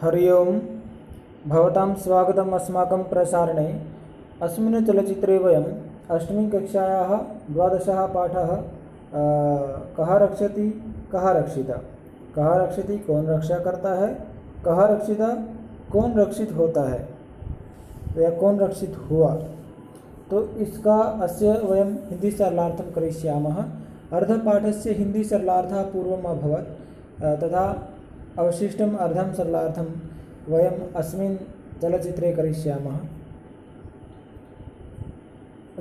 हरि ओम्। भवतां स्वागतम् अस्माकं प्रसारणे। अस्मिन् चलचित्रे वयम् अष्टमीकक्षायाः 12 पाठः कः रक्षति कः रक्षिता। कः रक्षति कौन रक्षा करता है, कः रक्षिता कौन रक्षित होता है या कौन रक्षित हुआ। तो इसका अस्य वयं हिंदी सरलार्थं करिष्यामः। अर्धपाठस्य हिंदी सरलार्थः पूर्वम् अभवत्, तथा अवशिष्टम् अर्धं सरलार्थं वयम् अस्मिन् चलचित्रे करिष्यामः।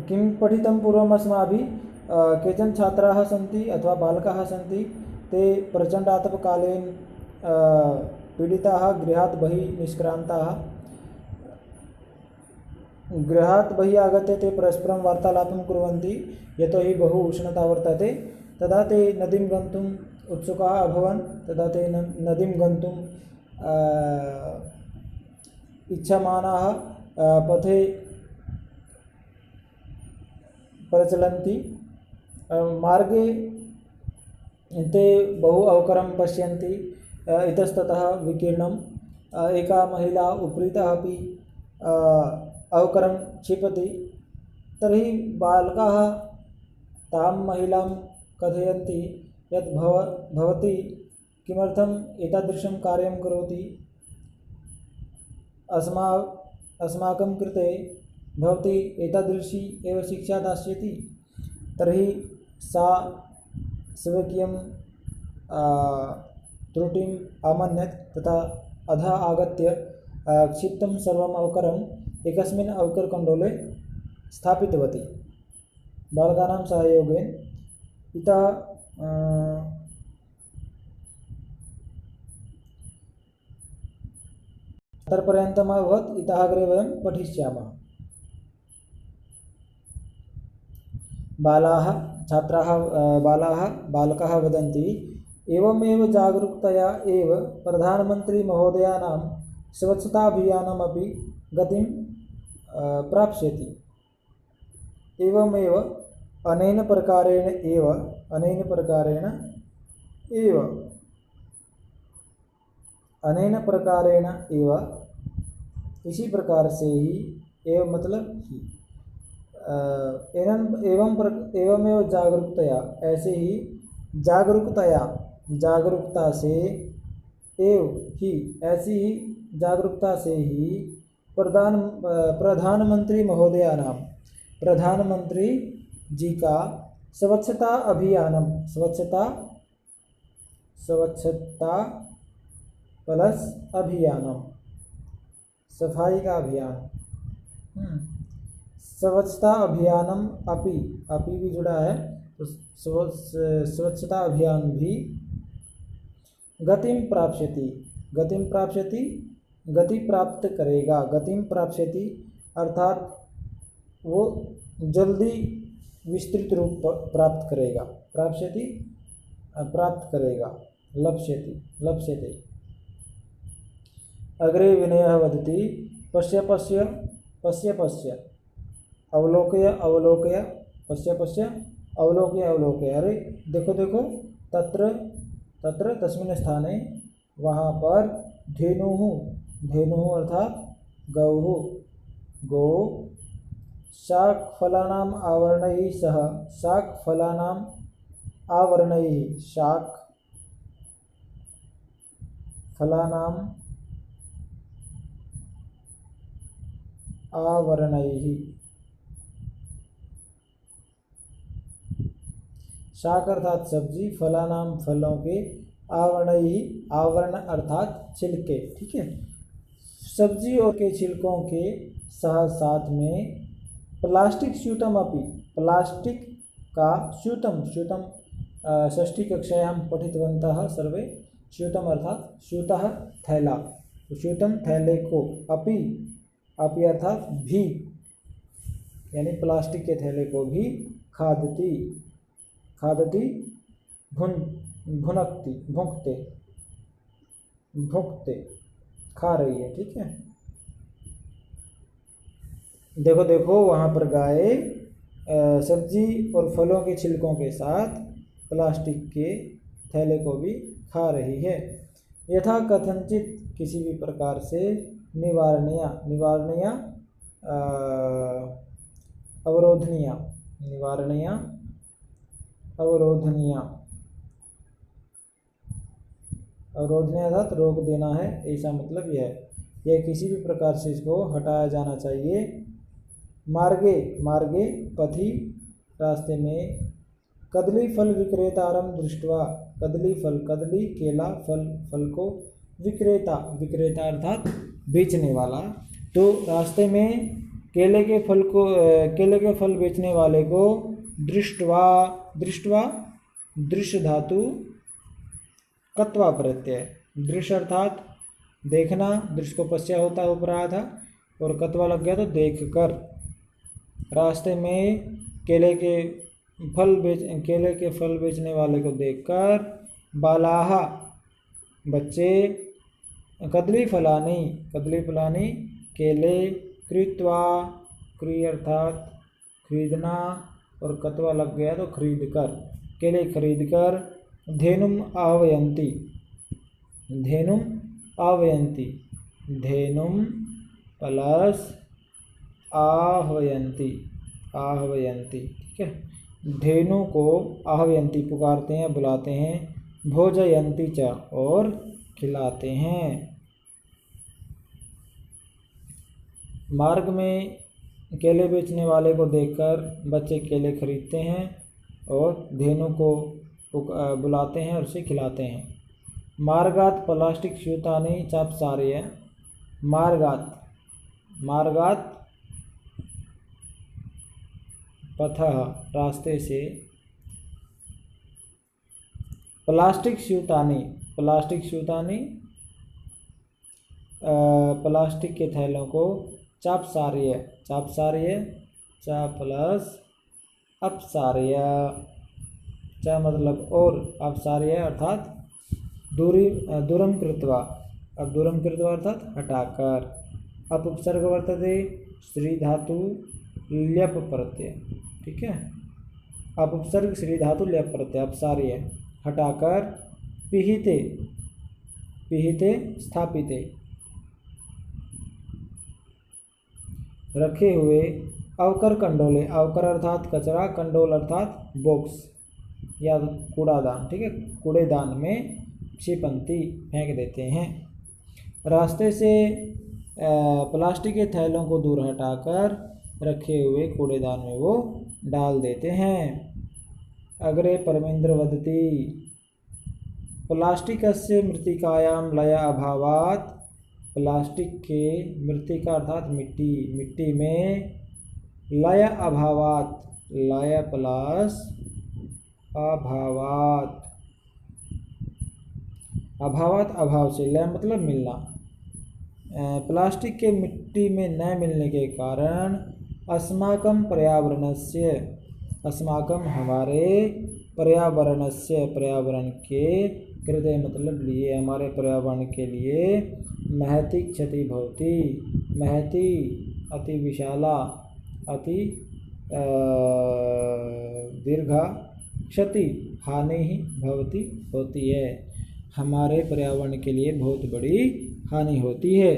किं पठितं पूर्वम् अस्माभिः? केचन छात्राः सन्ति अथवा बालकाः सन्ति, ते प्रचण्डातपकालेन पीडिताः, गृहात् बहिः निष्क्रान्ताः। गृहात् बहिः आगत्य ते परस्परं वार्तालापं कुर्वन्ति, यतोहि बहु उष्णता वर्तते। तदा ते नदीं गन्तुम् उत्सुकाः अभवन्। तदा ते नदीं गन्तुम् इच्छमानाः पथे प्रचलन्ति। मार्गे ते बहु अवकरं पश्यन्ति, इतस्ततः विकीर्णम्। एका महिला उपरितः अपि अवकरं क्षिपति। तर्हि बालकाः तां महिलां कथयन्ति यत् भवती किमर्थम् एतादृशं कार्यं करोति, अस्माकं कृते भवती एतादृशी एव शिक्षा दास्यति। तर्हि सा स्वकीयं त्रुटिम् अमन्यत्, तथा अधः आगत्य क्षिप्तं सर्वम् अवकरम् एकस्मिन् अवकरकण्डोले स्थापितवती बालकानां सहयोगेन। इतः अतर्पर्यन्तम् अभवत्। इतः अग्रे वयं पठिष्यामः। बालकाः वदन्ति, एवमेव जागरूकतया एव प्रधानमन्त्रीमहोदयानां स्वच्छताभियानमपि गतिं प्राप्स्यति। एवमेव अनेन प्रकारेण एव इसी प्रकार से ही, एवं मतलब ही, एवमेव जागरूकतया, ऐसे ही जागरूकता से, एव ही ऐसी ही जागरूकता से ही प्रधानमंत्री महोदयानां, प्रधानमंत्री जी का स्वच्छता प्लस अभियानम, सफाई का अभियान, स्वच्छता अभियानम अपि भी जुड़ा है, तो स्वच्छता अभियान भी गतिं प्राप्स्यति, गति प्राप्त करेगा। गतिं प्राप्स्यति अर्थात वो जल्दी विस्तृत रूप प्राप्त करेगा। प्राप्स्यति प्राप्त करेगा, लप्स्यते। अग्रे विनयः वदति, पश्य अवलोकय, पश्य अवलोकय। अरे देखो, तत्र तस्मिन् स्थाने, वहाँ पर धेनुः अर्थात गौ शाकफलानाम् आवरणैः सह, शाकफलानाम् आवरणैः, शाक अर्थात सब्जी, फलानाम फलों के, आवरण अर्थात छिलके। ठीक है, सब्जी और के छिलकों के साथ में प्लास्टिक का स्यूतम षष्ठी कक्षायां पठितवन्तः सर्वे। स्यूतम अर्थात स्यूतः थैला, तो स्यूतम थैले को अपि अर्थात भी, यानी प्लास्टिक के थैले को भी खादती, भुंकते खा रही है। ठीक है, देखो वहाँ पर गाय सब्जी और फलों के छिलकों के साथ प्लास्टिक के थैले को भी खा रही है। यथा कथनचित किसी भी प्रकार से निवारणीय निवारणीय अवरोधनीय निवारणीय अवरोधनीय अवरोधनीय अर्थात रोक देना है, ऐसा मतलब यह है। यह किसी भी प्रकार से इसको हटाया जाना चाहिए। मार्गे मार्गे पथि रास्ते में कदली फल विक्रेतारम दृष्टवा कदली फल कदली केला फल फल को विक्रेता विक्रेता अर्थात बेचने वाला। तो रास्ते में केले के फल बेचने वाले को दृष्टवा दृष्टवा दृश्य धातु कत्वा प्रत्यय दृश्य अर्थात देखना, दृश्य को पश्चात होता ऊपर आया था और कत्वा लग गया तो देख कर। रास्ते में केले के फल बेचने वाले को देखकर बालाहा बच्चे कदली फलानी केले कृत्वा क्री अर्थात खरीदना और कत्वा लग गया तो खरीद कर केले खरीद कर धेनुम आह्वयन्ति धेनुम प्लस आह्वयन्ति ठीक है। धेनु को आह्वयन्ति पुकारते हैं बुलाते हैं, भोजयन्ति च और खिलाते हैं। मार्ग में केले बेचने वाले को देखकर बच्चे केले खरीदते हैं और धेनु को बुलाते हैं और उसे खिलाते हैं। मार्गात प्लास्टिक स्यूतानि चापसार्य मार्गात पथः रास्ते से प्लास्टिक स्यूतानि प्लास्टिक के थैलों को चापसार्य चा प्लस अपसार्य चा मतलब और अपसार्य अर्थात दूरम कृत्वा अब दूरम कृत्वा अर्थात हटाकर। अप उपसर्ग वर्तते श्री धातु ल्यप प्रत्यय, ठीक है। अप उपसर्ग श्री धातु ल्यप प्रत्यय अपसार्य हटाकर पिहिते स्थापिते रखे हुए अवकर कंडोले अवकर अर्थात कचरा कंडोल अर्थात बॉक्स या कूड़ादान, ठीक है, कूड़ेदान में क्षिपंती फेंक देते हैं। रास्ते से प्लास्टिक के थैलों को दूर हटाकर रखे हुए कूड़ेदान में वो डाल देते हैं। अग्रे परमेंद्र वदति प्लास्टिकस्य मृत्तिकायां लय अभावात् प्लास्टिक के मृत्तिका अर्थात मिट्टी में लय अभावात् लय प्लस अभावात अभाव से लय मतलब मिलना। प्लास्टिक के मिट्टी में न मिलने के कारण अस्माकं हमारे पर्यावरण के कृते मतलब लिए हमारे पर्यावरण के लिए महती क्षति भवति महती अति विशाला अति दीर्घा क्षति हानि ही भवती होती है। हमारे पर्यावरण के लिए बहुत बड़ी हानि होती है।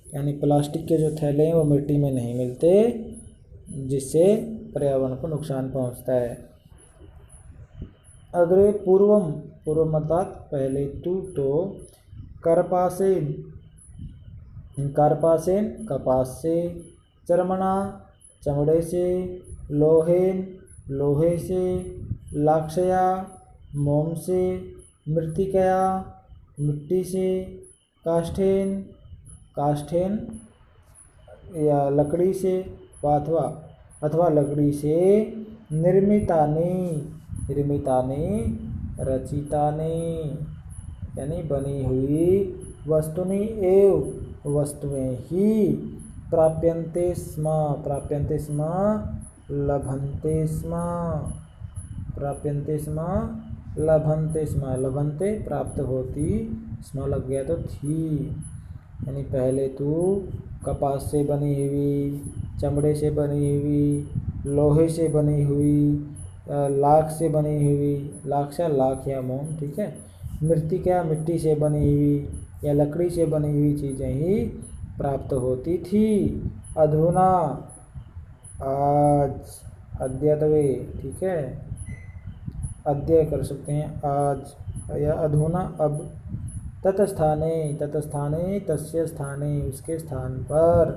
यानी प्लास्टिक के जो थैले हैं वो मिट्टी में नहीं मिलते, जिससे पर्यावरण को नुकसान पहुंचता है। अग्रे पूर्व अर्थात पहले तो कार्पासेन कपास से, चर्मणा चमड़े से, लोहेन लोहे से, लाक्षया मोम से, मृत्तिकया मिट्टी से, काष्ठेन या लकड़ी से अथवा लकड़ी से, निर्मितानि रचितानि यानी बनी हुई वस्तुनि एव वस्तुएं ही प्राप्यन्ते स्म लभन्ते प्राप्त होती स्म लग गया तो थी। यानी पहले तो कपास से बनी हुई, चमड़े से बनी हुई, लोहे से बनी हुई, लाख से बनी हुई, लाख या मोम, ठीक है, मृत्तिका मिट्टी से बनी हुई या लकड़ी से बनी हुई चीज़ें ही प्राप्त होती थी। अधुना आज, अद्यत्वे, ठीक है, अद्य कर सकते हैं आज, या अधुना अब। तत्स्थाने, तत्स्थाने तस्य स्थाने, उसके स्थान पर।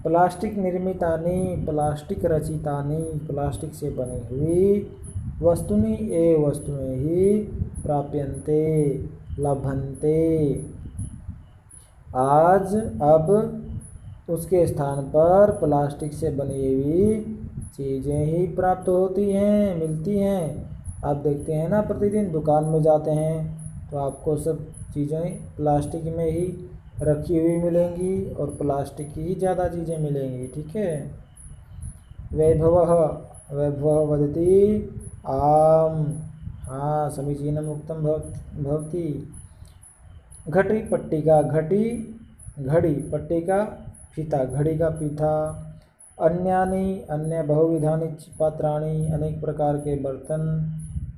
प्लास्टिक निर्मितानि, प्लास्टिक रचितानि, प्लास्टिक से बनी हुई। वस्तुनि ए वस्तुएं ही प्राप्यन्ते, लभन्ते, आज अब उसके स्थान पर प्लास्टिक से बनी हुई चीज़ें ही प्राप्त होती हैं, मिलती हैं। आप देखते हैं ना, प्रतिदिन दुकान में जाते हैं तो आपको सब चीज़ें प्लास्टिक में ही रखी हुई मिलेंगी और प्लास्टिक की ही ज़्यादा चीज़ें मिलेंगी, ठीक है। वैभवः, वैभवः वदति आम, हाँ समीचीनम् उक्तं भवति। घटी पट्टिका, घटी घड़ी, पट्टिका फीता, घड़ी का फीता। अन्यानि, अन्य बहुविधानि पात्राणि, अनेक प्रकार के बर्तन।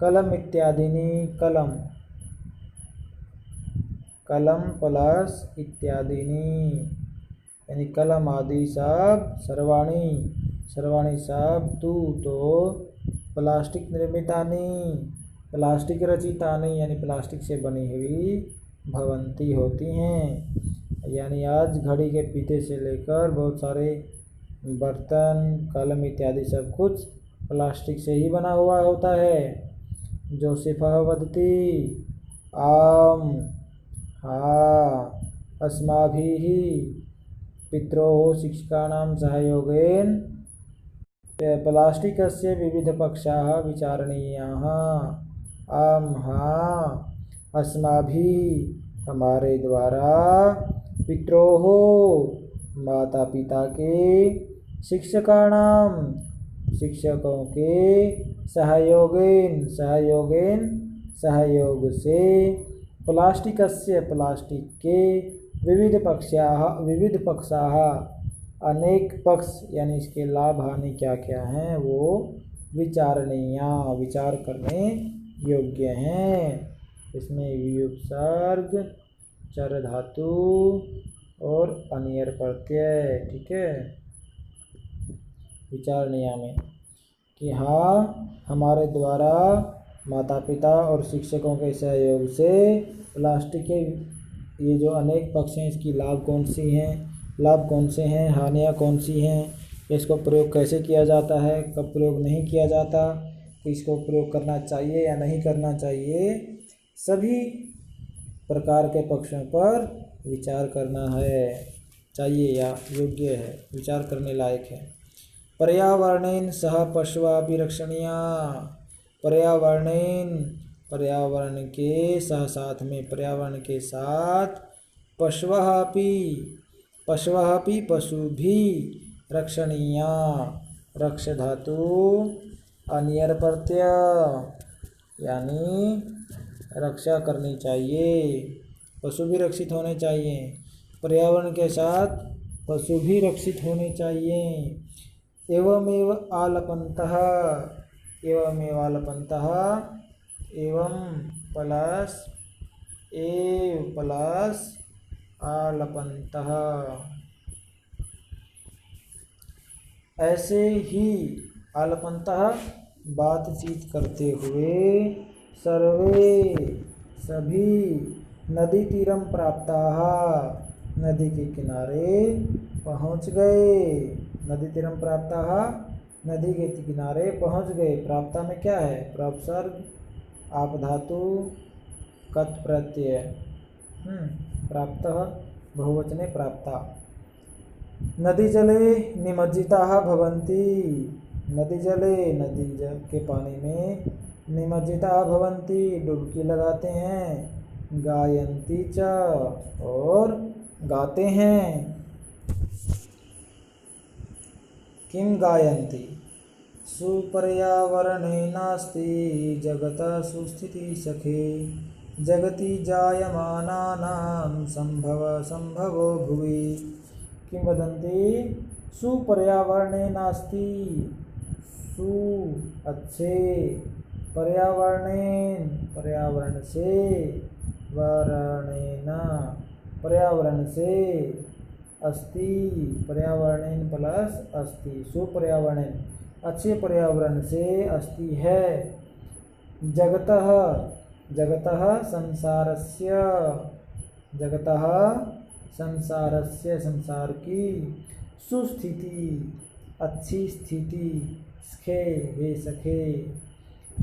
कलम इत्यादिनी, कलम, कलम प्लस इत्यादिनी, यानी कलम आदि सब। सर्वाणी, सर्वाणी सब। तू तो प्लास्टिक निर्मितानि, प्लास्टिक रचितानि, यानी प्लास्टिक से बनी हुई भवंती होती हैं। यानी आज घड़ी के फीते से लेकर बहुत सारे बर्तन, कलम इत्यादि सब कुछ प्लास्टिक से ही बना हुआ होता है। जोसेफः वदति आम, हाँ अस्माभिः पित्रोः शिक्षकाणां सहयोगेन प्लास्टिकस्य विविधपक्षाः विचारणीयाः। आम, हाँ अस्माभिः, हमारे द्वारा, पित्रोः, माता पिता के, शिक्षकाणां, शिक्षकों के, सहयोगेन, सहयोगेन, सहयोग से, प्लास्टिकस्य, प्लास्टिक के, विविध पक्षाः, विविध पक्षाः, अनेक पक्ष, यानी इसके लाभ हानि क्या क्या हैं वो विचारणीय, विचार करने योग्य हैं। इसमें वियुक्तसर्ग, चर धातु और अनियर प्रत्यय, ठीक है, विचारणीय में कि हाँ हमारे द्वारा माता पिता और शिक्षकों के सहयोग से प्लास्टिक के ये जो अनेक पक्ष हैं इसकी लाभ कौन सी हैं, लाभ कौन से हैं, हानियाँ कौन सी हैं, इसको प्रयोग कैसे किया जाता है, कब प्रयोग नहीं किया जाता, इसको प्रयोग करना चाहिए या नहीं करना चाहिए, सभी प्रकार के पक्षों पर विचार करना है, चाहिए या योग्य है, विचार करने लायक है। पर्यावरणेन सह पशवः रक्षणीया, पर्यावरणेन, पर्यावरण के सह, साथ में, पर्यावरण के साथ, पशवः अपि, पशवः अपि, पशु भी, रक्षणीया, रक्ष धातु अनियर प्रत्यय, यानी रक्षा करनी चाहिए, पशु भी रक्षित होने चाहिए। पर्यावरण के साथ पशु भी रक्षित होने चाहिए। एवमेव आलपन्तः, एवमेव आलपन्तः, एवं प्लस एव प्लस आलपन्तः, ऐसे ही आलपन्तः बातचीत करते हुए, सर्वे, सभी, नदी तीरम प्राप्ताः, नदी के किनारे पहुँच गए, नदी तीरम प्राप्ताः, नदी के किनारे पहुँच गए। प्राप्ता में क्या है, प्रपसर्ग, आप धातु, कत प्रत्यय, प्राप्तः बहुवचने प्राप्ता। नदी जले निमज्जिताः भवन्ति, नदी जले, नदी जल के पानी में, निमज्जिताः भवन्ति, डुबकी लगाते हैं, गायन्ति च, और गाते हैं। किं गायन्ति, सुपर्यावरणे नास्ति जगतः सुस्थितिः सखे, जगति जायमानानां संभवो भुवि। किं वदन्ति, सुपर्यावरणे नास्ति, सु अच्छे, पर्यावरणेन, पर्यावरण से, पर्यावरणेन पर्यावरण से अस्ति पर्यावरणेन प्लस अस्ति सुपर्यावरणेन अच्छे पर्यावरण से अस्ति है। जगतः जगतः संसारस्य जगतः संसारस्य संसार की सुस्थिति अच्छी स्थिति सखे वे सखे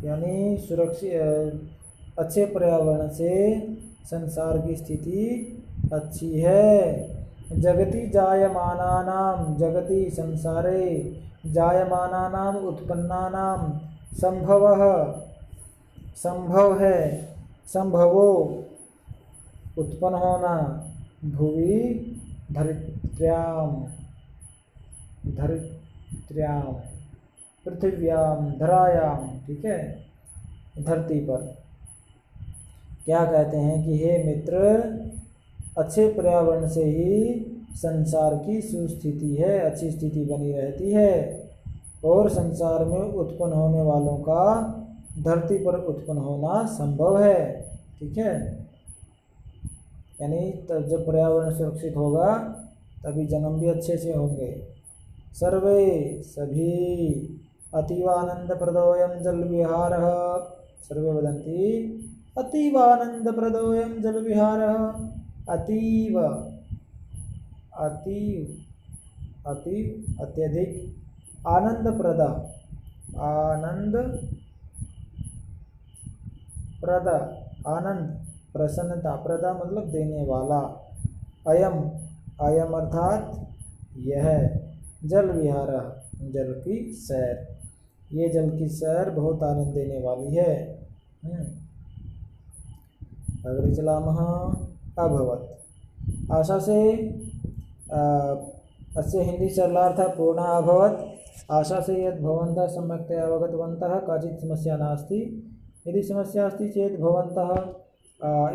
यानी सुरक्षित अच्छे पर्यावरण से संसार की स्थिति अच्छी है। जगति जायमानानां जगति संसारे जायमानानां उत्पन्नानां संभवः संभव है संभवो उत्पन्न होना भुवि धरित्र्याम धरित्र्याम पृथिव्याम धरायाम ठीक है धरती पर। क्या कहते हैं कि हे मित्र अच्छे पर्यावरण से ही संसार की सुस्थिति है अच्छी स्थिति बनी रहती है और संसार में उत्पन्न होने वालों का धरती पर उत्पन्न होना संभव है ठीक है। यानी तब जब पर्यावरण सुरक्षित होगा तभी जन्म भी अच्छे से होंगे। सर्वे सभी अतीवानंदप्रदोयं जलविहारः सर्वे वदन्ति अतीवानंदप्रदोयं जलविहारः अतीव अतीव अतीव अत्यधिक आनंदप्रद आनंद प्रद आनंद प्रसन्नता प्रदा मतलब देने वाला अयम अयम अर्थात यह जल विहार जल की सैर ये जल की सैर बहुत आनंद देने वाली है। अग्रे चलामः अभवत् आशा से अस्य हिंदी सरलार्थः पूर्णः अभवत्। आशा से यत् भवन्तः सम्यक्तया अवगतवन्तः काचित् समस्या नास्ति। यदि समस्या अस्ति चेत् भवन्तः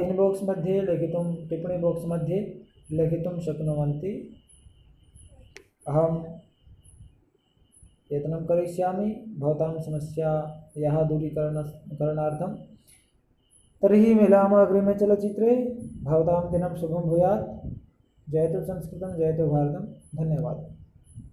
इन्बॉक्स मध्ये लिखितुं टिप्पणी बॉक्स मध्ये लिखितुं शक्नुवन्ति। अहं यत्नं करिष्यामि भवतां समस्यायाः दूरीकरणार्थं। तर्हि मिलामः अग्रिमे चलचित्रे। भवतां दिनं शुभं भूयात्। जयतु संस्कृतं जयतु भारतं। धन्यवादः।